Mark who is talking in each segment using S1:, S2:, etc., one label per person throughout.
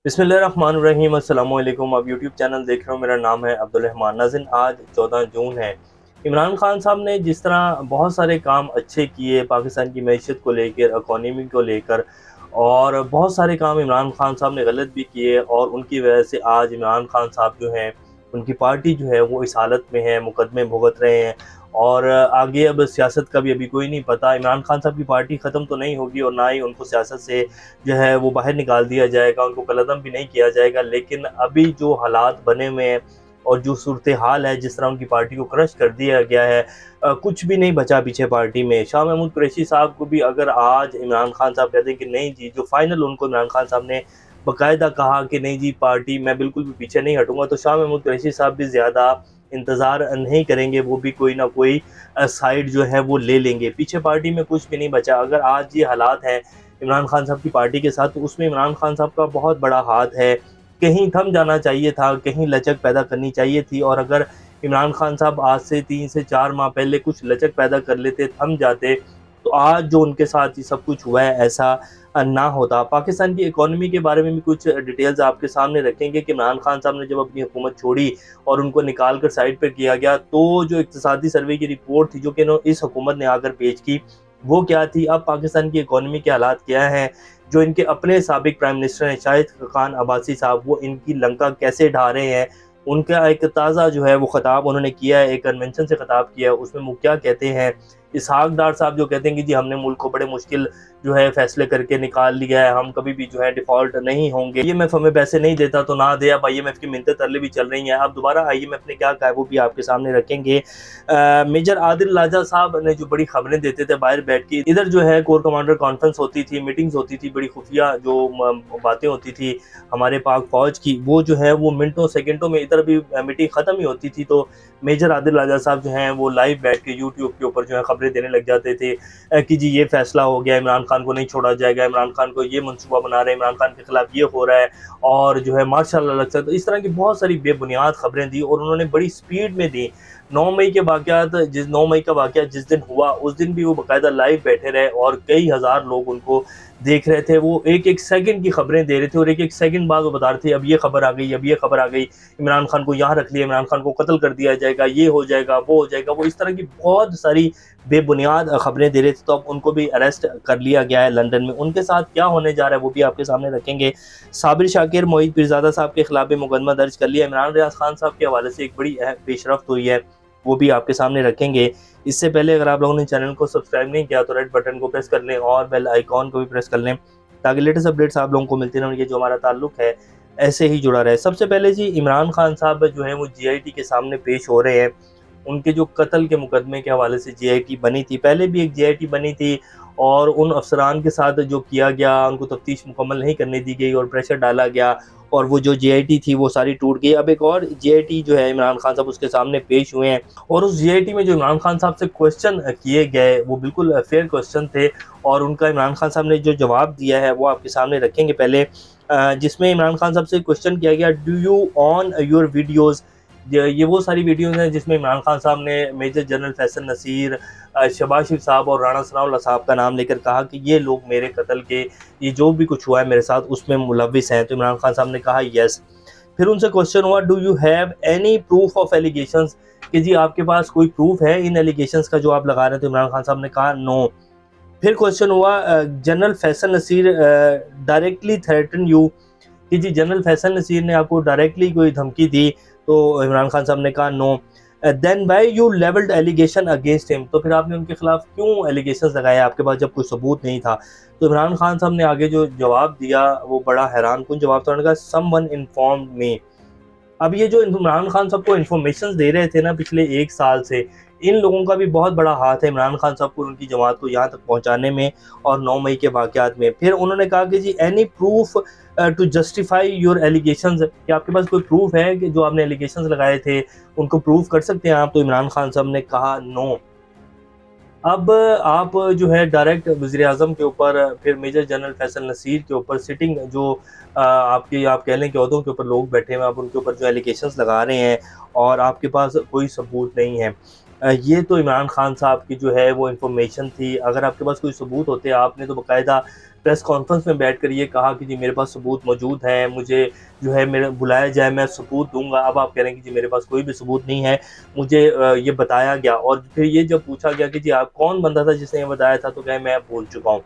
S1: बिस्मिल्लाहिर्रहमानिर्रहीम अस्सलामुअलैकुम। आप यूट्यूब चैनल देख रहे हो, मेरा नाम है अब्दुल रहमान। नाज़रीन, आज 14 जून है। इमरान खान साहब ने जिस तरह बहुत सारे काम अच्छे किए पाकिस्तान की मैशत को लेकर, इकॉनमी को लेकर, और बहुत सारे काम इमरान खान साहब ने गलत भी किए और उनकी वजह से आज इमरान खान साहब जो हैं, उनकी पार्टी जो है वो इस हालत में है, मुकदमे भुगत रहे हैं। और आगे अब सियासत का भी अभी कोई नहीं पता। इमरान खान साहब की पार्टी ख़त्म तो नहीं होगी और ना ही उनको सियासत से जो है वो बाहर निकाल दिया जाएगा, उनको कलअदम भी नहीं किया जाएगा। लेकिन अभी जो हालात बने हुए हैं और जो सूरत हाल है, जिस तरह उनकी पार्टी को क्रश कर दिया गया है, कुछ भी नहीं बचा पीछे पार्टी में। शाह महमूद कुरैशी साहब को भी अगर आज इमरान खान साहब कहते हैं कि नहीं जी, जो फाइनल उनको इमरान खान साहब ने बाकायदा कहा कि नहीं जी, पार्टी मैं बिल्कुल भी पीछे नहीं हटूंगा, तो शाह महमूद कुरैशी साहब भी ज़्यादा इंतज़ार नहीं करेंगे। वो भी कोई ना कोई साइड जो है वो ले लेंगे। पीछे पार्टी में कुछ भी नहीं बचा। अगर आज ये हालात हैं इमरान खान साहब की पार्टी के साथ, तो उसमें इमरान खान साहब का बहुत बड़ा हाथ है। कहीं थम जाना चाहिए था, कहीं लचक पैदा करनी चाहिए थी। और अगर इमरान खान साहब आज से 3 से 4 माह पहले कुछ लचक पैदा कर लेते, थम जाते, तो आज जो उनके साथ ये सब कुछ हुआ है, ऐसा ना होता। पाकिस्तान की इकॉनमी के बारे में भी कुछ डिटेल्स आपके सामने रखेंगे कि इमरान खान साहब ने जब अपनी हुकूमत छोड़ी और उनको निकाल कर साइड पर किया गया, तो जो इक़्तिसादी सर्वे की रिपोर्ट थी जो कि इस हुकूमत ने आकर पेश की, वो क्या थी। अब पाकिस्तान की इकॉनमी के हालात क्या हैं, जो इनके अपने साबिक प्राइम मिनिस्टर हैं शाहिद खान अब्बासी साहब, वो इनकी लंका कैसे ढा रहे हैं। उनका एक ताज़ा जो है वो ख़िताब उन्होंने किया है, एक कन्वेंशन से ख़िताब किया है, उसमें वो क्या कहते हैं। इसहाक डार साहब जो कहते हैं कि जी हमने मुल्क को बड़े मुश्किल जो है फैसले करके निकाल लिया है, हम कभी भी जो है डिफ़ॉल्ट नहीं होंगे, IMF हमें पैसे नहीं देता तो ना दे। अब IMF की मिन्नतें तरले भी चल रही हैं। अब दोबारा IMF ने क्या कहा है वो भी आपके सामने रखेंगे। मेजर आदिल राजा साहब ने जो बड़ी खबरें देते थे बाहर बैठ के, इधर जो है कोर कमांडर कॉन्फ्रेंस होती थी, मीटिंग्स होती थी, बड़ी खुफिया जो बातें होती थी हमारे पाक फौज की, वो जो है वो मिनटों सेकंडों में इधर भी मीटिंग ख़त्म ही होती थी। तो मेजर आदिल राजा साहब जो हैं वो लाइव बैठ के यूट्यूब के ऊपर जो है खबरें देने लग जाते थे कि जी ये फैसला हो गया, इमरान खान को नहीं छोड़ा जाएगा, इमरान खान को ये मनसूबा बना रहे हैं, इमरान खान के खिलाफ ये हो रहा है, और जो है माशाल्लाह लगता है। तो इस तरह की बहुत सारी बेबुनियाद खबरें दी और उन्होंने बड़ी स्पीड में दी। 9 मई के वाक़यात, जिस 9 मई का वाक़या जिस दिन हुआ, उस दिन भी वो बाकायदा लाइव बैठे रहे और कई हज़ार लोग उनको देख रहे थे। वो एक-एक सेकंड की खबरें दे रहे थे और एक-एक सेकंड बाद वो बता रहे थे अब ये खबर आ गई, अब ये खबर आ गई, इमरान खान को यहाँ रख लिया, इमरान खान को कत्ल कर दिया जाएगा, ये हो जाएगा, वो हो जाएगा। वो इस तरह की बहुत सारी बेबुनियाद खबरें दे रहे थे। तो अब उनको भी अरेस्ट कर लिया गया है लंदन में। उनके साथ क्या होने जा रहा है वो भी आपके सामने रखेंगे। साबिर शाकिर, मोईद पीरज़ादा साहब के खिलाफ भी मुकदमा दर्ज कर लिया। इमरान रियाज खान साहब के हवाले से एक बड़ी पेशरफ्त हुई है, वो भी आपके सामने रखेंगे। इससे पहले अगर आप लोगों ने चैनल को सब्सक्राइब नहीं किया तो रेड बटन को प्रेस कर लें और बेल आइकॉन को भी प्रेस कर लें, ताकि लेटेस्ट अपडेट्स आप लोगों को मिलते रहें। ये जो हमारा ताल्लुक है ऐसे ही जुड़ा रहे। सबसे पहले जी, इमरान खान साहब जो है वो GIT के सामने पेश हो रहे हैं। उनके जो कत्ल के मुकदमे के हवाले से GIT बनी थी, पहले भी एक GIT बनी थी और उन अफसरान के साथ जो किया गया, उनको तफ्तीश मुकम्मल नहीं करने दी गई और प्रेशर डाला गया और वो जो GIT थी वो सारी टूट गई। अब एक और GIT जो है इमरान खान साहब उसके सामने पेश हुए हैं और उस GIT में जो इमरान खान साहब से क्वेश्चन किए गए वो बिल्कुल फेयर क्वेश्चन थे और उनका इमरान खान साहब ने जो जवाब दिया है वो आपके सामने रखेंगे। पहले जिसमें इमरान खान साहब से क्वेश्चन किया गया, do you on your videos. ये वो सारी वीडियोज़ हैं जिसमें इमरान खान साहब ने मेजर जनरल फैसल नसीर, शहबाज शरीफ साहब और राणा सनाउल्लाह साहब का नाम लेकर कहा कि ये लोग मेरे कत्ल के, ये जो भी कुछ हुआ है मेरे साथ उसमें मुलविस हैं। तो इमरान खान साहब ने कहा यस। फिर उनसे क्वेश्चन हुआ, do you have any proof of allegations, कि जी आपके पास कोई प्रूफ है इन एलिगेशंस का जो आप लगा रहे हैं। तो इमरान खान साहब ने कहा नो। फिर क्वेश्चन हुआ, general Faisal Naseer directly threaten you, कि जी जनरल फैसल नसीर ने आपको डायरेक्टली कोई धमकी दी। तो इमरान खान साहब ने कहा no. Then why you levelled allegation against him, तो फिर आपने उनके खिलाफ क्यों एलिगेशंस लगाए आपके पास जब कोई सबूत नहीं था। तो इमरान खान साहब ने आगे जो जवाब दिया वो बड़ा हैरान कुन जवाब था। उन्होंने कहा समवन इन्फॉर्म्ड मी। अब ये जो इमरान खान साहब को इन्फॉर्मेशन दे रहे थे ना पिछले 1 साल से, इन लोगों का भी बहुत बड़ा हाथ है इमरान खान साहब को उनकी जमात को यहाँ तक पहुँचाने में और 9 मई के वाक़यात में। फिर उन्होंने कहा कि जी any proof to justify your allegations, कि आपके पास कोई प्रूफ है कि जो आपने एलिगेशंस लगाए थे उनको प्रूफ कर सकते हैं आप। तो इमरान खान साहब ने कहा नो। अब आप जो है डायरेक्ट वज़ीर-ए-आज़म के ऊपर, फिर मेजर जनरल फैसल नसीर के ऊपर, सिटिंग जो आपकी आप कह लें कि ओहदों के ऊपर लोग बैठे हुए हैं, आप उनके ऊपर जो एलिगेशंस लगा रहे हैं और आपके पास कोई सबूत नहीं है। ये तो इमरान खान साहब की जो है वो इन्फॉर्मेशन थी। अगर आपके पास कोई सबूत होते, आपने तो बाकायदा प्रेस कॉन्फ्रेंस में बैठकर ये कहा कि जी मेरे पास सबूत मौजूद हैं, मुझे जो है मेरे बुलाया जाए, मैं सबूत दूँगा। अब आप कह रहे हैं कि जी मेरे पास कोई भी सबूत नहीं है, मुझे ये बताया गया। और फिर ये जब पूछा गया कि जी आप कौन बंदा था जिसने ये बताया था, तो कहे मैं भूल चुका हूँ।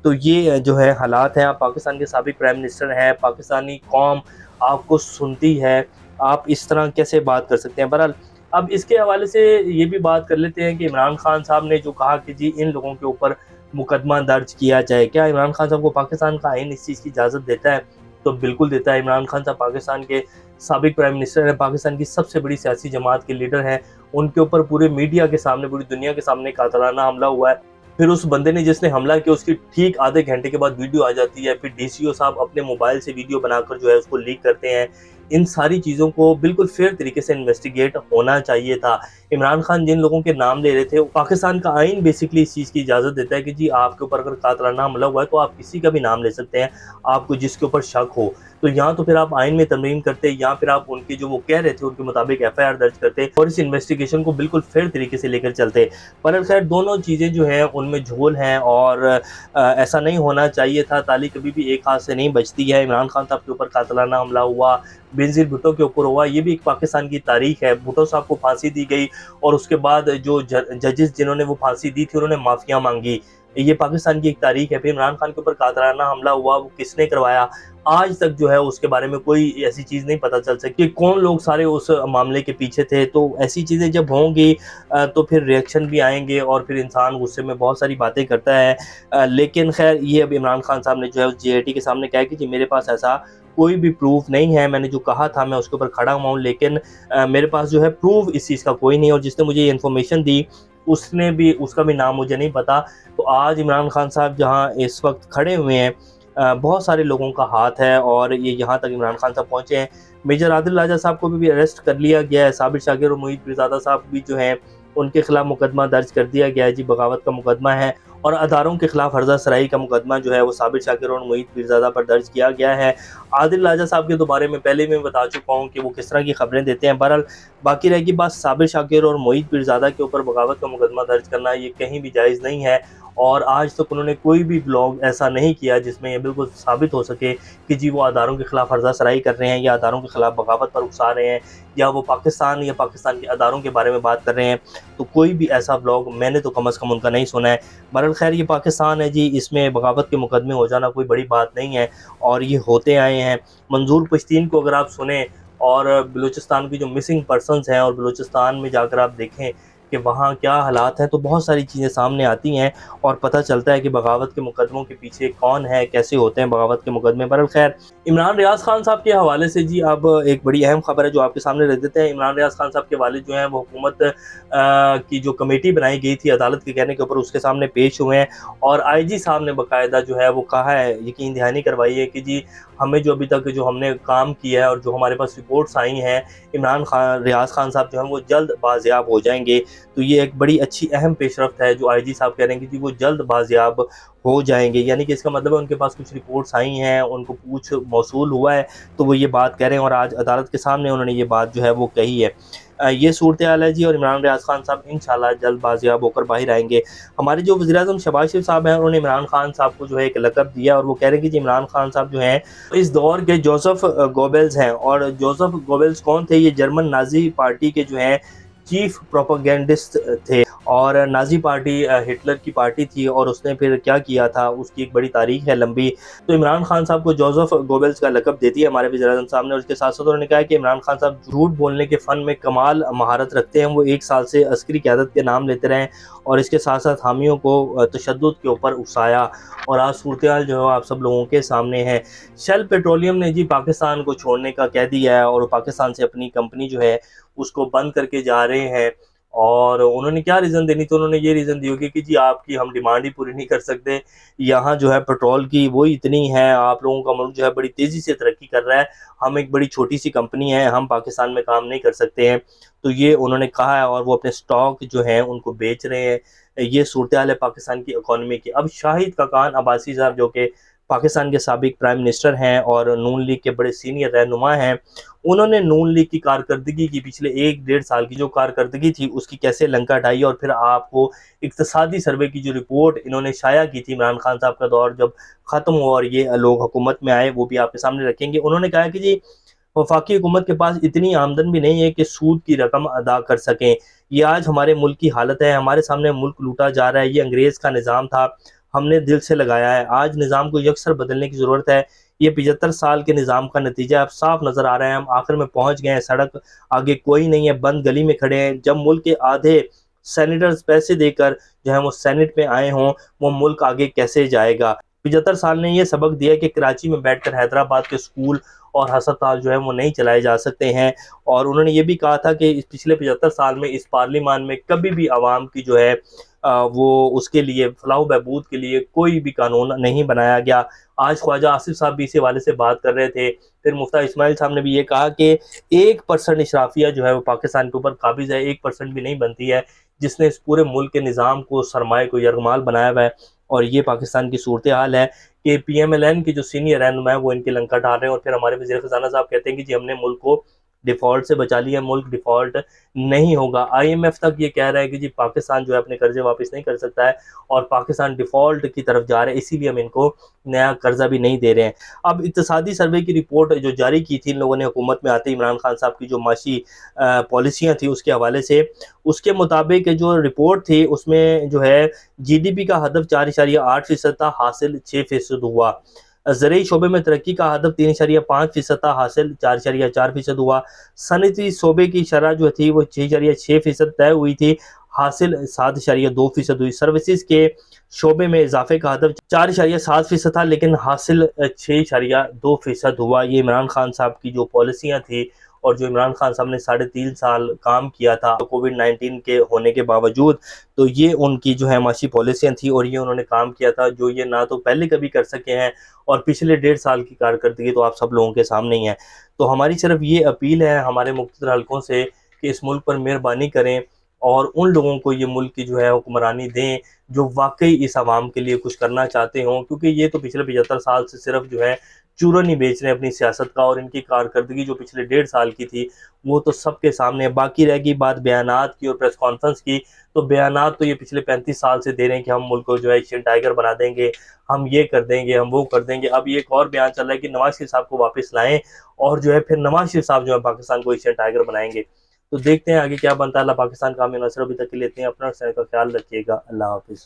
S1: तो ये जो है हालात हैं। आप पाकिस्तान के साबिक प्राइम मिनिस्टर हैं, पाकिस्तानी कौम आपको सुनती है, आप इस तरह कैसे बात कर सकते हैं? बहरहाल, अब इसके हवाले से ये भी बात कर लेते हैं कि इमरान खान साहब ने जो कहा कि जी इन लोगों के ऊपर मुकदमा दर्ज किया जाए। क्या इमरान खान साहब को पाकिस्तान का आईन इस चीज़ की इजाज़त देता है? तो बिल्कुल देता है। इमरान खान साहब पाकिस्तान के साबिक प्राइम मिनिस्टर हैं, पाकिस्तान की सबसे बड़ी सियासी जमात के लीडर हैं। उनके ऊपर पूरे मीडिया के सामने, पूरी दुनिया के सामने कातलाना हमला हुआ है। फिर उस बंदे ने जिसने हमला किया, उसकी ठीक आधे घंटे के बाद वीडियो आ जाती है। फिर डीसीओ साहब अपने मोबाइल से वीडियो बनाकर जो है उसको लीक करते हैं। इन सारी चीज़ों को बिल्कुल फेयर तरीके से इन्वेस्टिगेट होना चाहिए था। इमरान खान जिन लोगों के नाम ले रहे थे, पाकिस्तान का आइन बेसिकली इस चीज़ की इजाज़त देता है कि जी आपके ऊपर अगर कातलाना हमला हुआ है तो आप किसी का भी नाम ले सकते हैं, आपको जिसके ऊपर शक हो। तो यहाँ तो फिर आप आइन में तरमीम करते, या फिर आप उनके जो वो कह रहे थे उनके मुताबिक एफआईआर दर्ज करते और इस इन्वेस्टिगेशन को बिल्कुल फेयर तरीके से लेकर चलते। पर खैर दोनों चीज़ें जो हैं उनमें झोल हैं, और ऐसा नहीं होना चाहिए था। ताली कभी भी एक हाथ से नहीं बजती है। इमरान खान साहब के ऊपर कातलाना हमला हुआ, बेनज़ीर भुट्टो के ऊपर हुआ, ये भी एक पाकिस्तान की तारीख है। भुट्टो साहब को फांसी दी गई और उसके बाद जो जजेस जिन्होंने वो फांसी दी थी उन्होंने माफ़िया मांगी। ये पाकिस्तान की एक तारीख है। फिर इमरान खान के ऊपर कातलाना हमला हुआ, वो किसने करवाया, आज तक जो है उसके बारे में कोई ऐसी चीज़ नहीं पता चल सकी कि कौन लोग सारे उस मामले के पीछे थे। तो ऐसी चीज़ें जब होंगी तो फिर रिएक्शन भी आएंगे और फिर इंसान गुस्से में बहुत सारी बातें करता है। लेकिन खैर ये अब इमरान खान साहब ने जो है जेआईटी के सामने कहा कि जी मेरे पास ऐसा कोई भी प्रूफ नहीं है, मैंने जो कहा था मैं उसके ऊपर खड़ा हुआ हूँ, लेकिन मेरे पास जो है प्रूफ इस चीज़ का कोई नहीं है, और जिसने मुझे ये इन्फॉर्मेशन दी उसका भी नाम मुझे नहीं पता। तो आज इमरान खान साहब जहाँ इस वक्त खड़े हुए हैं, बहुत सारे लोगों का हाथ है और ये यहाँ तक इमरान खान साहब पहुँचे हैं। मेजर आदिल राजा साहब को भी अरेस्ट कर लिया गया है। साबिर शाकिर और मोहित पीरज़ादा साहब भी जो हैं उनके खिलाफ मुकदमा दर्ज कर दिया गया है जी, बगावत का मुकदमा है। और अदारों के खिलाफ हर्जा सराई का मुकदमा जो है वो साबिर शाकिर और मोहित पीरज़ादा पर दर्ज किया गया है। आदिल राजा साहब के तो बारे में पहले मैं बता चुका हूँ कि वो किस तरह की खबरें देते हैं। बहरहाल बाकी रहेगी बात साबिर शाकिर और मोहित पीरज़ादा के ऊपर बगावत का मुकदमा दर्ज करना, ये कहीं भी जायज़ नहीं है। और आज तक उन्होंने कोई भी ब्लॉग ऐसा नहीं किया जिसमें ये बिल्कुल साबित हो सके कि जी वो अदारों के खिलाफ हर्जा सराई कर रहे हैं, या अदारों के खिलाफ बगावत पर उकसा रहे हैं, या वो पाकिस्तान या पाकिस्तान के अदारों के बारे में बात कर रहे हैं। तो कोई भी ऐसा ब्लॉग मैंने तो कम अज़ कम उनका नहीं सुना है। बहरहाल खैर ये पाकिस्तान है जी, इसमें बगावत के मुकदमे हो जाना कोई बड़ी बात नहीं है, और ये होते आए हैं। मंजूर पश्तीन को अगर आप सुने, और बलूचिस्तान की जो मिसिंग पर्सन्स हैं, और बलूचिस्तान में जाकर आप देखें कि वहाँ क्या हालात हैं, तो बहुत सारी चीज़ें सामने आती हैं और पता चलता है कि बगावत के मुकदमों के पीछे कौन है, कैसे होते हैं बगावत के मुकदमे। बहरहाल खैर इमरान रियाज खान साहब के हवाले से जी अब एक बड़ी अहम खबर है जो आपके सामने रख देते हैं। इमरान रियाज खान साहब के वालिद जो हैं वो हुकूमत की जो कमेटी बनाई गई थी अदालत के कहने के ऊपर, उसके सामने पेश हुए हैं, और आईजी साहब ने बाकायदा जो है वो कहा है, यकीन दहानी करवाई है कि जी हमें जो अभी तक जो हमने काम किया है और जो हमारे पास रिपोर्ट्स आई हैं, इमरान खान रियाज खान साहब जो हैं वो जल्द बाजियाब हो जाएंगे। तो ये एक बड़ी अच्छी अहम पेशरफ्त है जो आईजी साहब कह रहे हैं कि जी वो जल्द बाजियाब हो जाएंगे। यानी कि इसका मतलब है उनके पास कुछ रिपोर्ट्स आई हैं, उनको पूछ मौसूल हुआ है, तो वो ये बात कह रहे हैं, और आज अदालत के सामने उन्होंने ये बात जो है वो कही है। ये सूरत हाल है जी, और इमरान रियाज खान साहब इंशाल्लाह जल्द बाजियाब होकर बाहर आएंगे। हमारे जो वज़ीर-ए-आज़म शहबाज शरीफ साहब हैं उन्होंने इमरान खान साहब को जो है एक लक़ब दिया, और वो कह रहे हैं कि जी इमरान खान साहब जो हैं इस दौर के जोसेफ गोबेल्स हैं। और जोसेफ गोबेल्स कौन थे? ये जर्मन नाज़ी पार्टी के जो हैं चीफ प्रोपेगेंडिस्ट थे, और नाज़ी पार्टी हिटलर की पार्टी थी, और उसने फिर क्या किया था उसकी एक बड़ी तारीख है लंबी। तो इमरान खान साहब को जोसेफ गोबेल्स का लक़ब दे दिया हमारे वज़ीर-ए-आज़म साहब ने, और उसके साथ साथ उन्होंने कहा कि इमरान खान साहब झूठ बोलने के फ़न में कमाल महारत रखते हैं। वो 1 साल से अस्करी क़यादत के नाम लेते रहे, और इसके साथ साथ हामियों को तशद्दुद के ऊपर उकसाया, और आज सूरत हाल जो है आप सब लोगों के सामने है। शेल पेट्रोलियम ने जी पाकिस्तान को छोड़ने का कह दिया है, और पाकिस्तान से अपनी कंपनी जो है उसको बंद करके जा रहे हैं। और उन्होंने क्या रीज़न देनी, तो उन्होंने ये रीज़न दी होगी कि जी आपकी हम डिमांड ही पूरी नहीं कर सकते, यहाँ जो है पेट्रोल की वो इतनी है, आप लोगों का मुल्क जो है बड़ी तेज़ी से तरक्की कर रहा है, हम एक बड़ी छोटी सी कंपनी है, हम पाकिस्तान में काम नहीं कर सकते हैं। तो ये उन्होंने कहा है, और वो अपने स्टॉक जो हैं उनको बेच रहे हैं। ये सूरत हाल है पाकिस्तान की इकॉनमी की। अब शाहिद ककान अब्बासी साहब जो कि पाकिस्तान के साबिक प्राइम मिनिस्टर हैं और नून लीग के बड़े सीनियर रहनुमा हैं, उन्होंने नून लीग की कारकर्दगी की पिछले 1 डेढ़ साल की जो कारकर्दगी थी उसकी कैसे लंका ढाई, और फिर आपको इक्तिसादी सर्वे की जो रिपोर्ट इन्होंने शाया की थी इमरान खान साहब का दौर जब ख़त्म हुआ और ये लोग हुकूमत में आए, वो भी आपके सामने रखेंगे। उन्होंने कहा कि जी वफाकी हुकूमत के पास इतनी आमदन भी नहीं है कि सूद की रकम अदा कर सकें। ये आज हमारे मुल्क की हालत है, हमारे सामने मुल्क लूटा जा रहा है, ये अंग्रेज़ का निज़ाम था, हमने दिल से लगाया है, आज निज़ाम को यकसर बदलने की ज़रूरत है। ये 75 साल के निज़ाम का नतीजा अब साफ नज़र आ रहा है, हम आखिर में पहुँच गए हैं, सड़क आगे कोई नहीं है, बंद गली में खड़े हैं। जब मुल्क के आधे सेनेटर्स पैसे देकर जो है वो सेनेट में आए हों, वो मुल्क आगे कैसे जाएगा। 75 साल ने ये सबक दिया कि कराची में बैठकर हैदराबाद के स्कूल और अस्पताल जो है वो नहीं चलाए जा सकते हैं। और उन्होंने ये भी कहा था कि इस पिछले 75 साल में इस पार्लियामान में कभी भी आवाम की जो है वो उसके लिए फलाह बहबूद के लिए कोई भी कानून नहीं बनाया गया। आज ख्वाजा आसिफ साहब भी इसी हवाले से बात कर रहे थे। फिर मुफ्ती इस्माइल साहब ने भी ये कहा कि 1% इशराफिया जो है वो पाकिस्तान के ऊपर काबिज़ है, 1% भी नहीं बनती है, जिसने इस पूरे मुल्क के निज़ाम को, सरमाए को यरगमाल बनाया हुआ है। और ये पाकिस्तान की सूरत हाल है कि पीएमएलएन के जो सीनियर रहनुमा है वो इनकी लंका ढाल रहे हैं। और फिर हमारे वज़ीर ख़ज़ाना साहब कहते हैं कि जी हमने मुल्क को डिफ़ॉल्ट से बचा लिया, मुल्क डिफ़ॉल्ट नहीं होगा। आईएमएफ तक ये कह रहा है कि जी पाकिस्तान जो है अपने कर्जे वापस नहीं कर सकता है और पाकिस्तान डिफ़ॉल्ट की तरफ जा रहा है, इसीलिए हम इनको नया कर्जा भी नहीं दे रहे हैं। अब इक़्तिसादी सर्वे की रिपोर्ट जो जारी की थी इन लोगों ने हुकूमत में आते ही इमरान खान साहब की जो माशी पॉलिसियाँ थी उसके हवाले से, उसके मुताबिक जो रिपोर्ट थी उसमें जो है जीडीपी का हदफ 4.8% था, हासिल 6% हुआ। ज़रूरी शोबे में तरक्की का हदफ 3.5% था, हासिल 4.4% हुआ। सनती शोबे की शरह जो थी वो 6.6% तय हुई थी, हासिल 7.2% हुई। सर्विसेज के शोबे में इजाफे का हदफ 4.7% था, लेकिन हासिल 6.2% हुआ। ये इमरान खान साहब की जो पॉलिसियाँ थी और जो इमरान खान साहब ने 3.5 साल काम किया था कोविड-19 के होने के बावजूद, तो ये उनकी जो है माशी पॉलिसियाँ थी और ये उन्होंने काम किया था जो ये ना तो पहले कभी कर सके हैं, और पिछले 1.5 साल की कारकर्दगी तो आप सब लोगों के सामने ही है। तो हमारी सिर्फ ये अपील है हमारे मुख्तलिफ हलकों से कि इस मुल्क पर मेहरबानी करें और उन लोगों को ये मुल्क की जो है हुक्मरानी दें जो वाक़ई इस अवाम के लिए कुछ करना चाहते हों, क्योंकि ये तो पिछले 75 साल से सिर्फ जो है चूरन ही बेच रहे हैं अपनी सियासत का, और इनकी कारकर्दगी जो पिछले 1.5 साल की थी वो तो सबके सामने है। बाकी रह गई बात बयानात की और प्रेस कॉन्फ्रेंस की, तो बयानात तो ये पिछले 35 साल से दे रहे हैं कि हम मुल्क को जो है एशियन टाइगर बना देंगे, हम ये कर देंगे, हम वो कर देंगे। अब ये एक और बयान चल रहा है कि नवाज शरीफ साहब को वापस लाएं और जो है फिर नवाज शरीफ साहब जो है पाकिस्तान को एशियन टाइगर बनाएंगे। तो देखते हैं आगे क्या बनता है। अल्लाह पाकिस्तान का हमें नसर। अभी तक के लिए इतने, अपना का ख्याल रखिएगा। अल्लाह हाफिज़।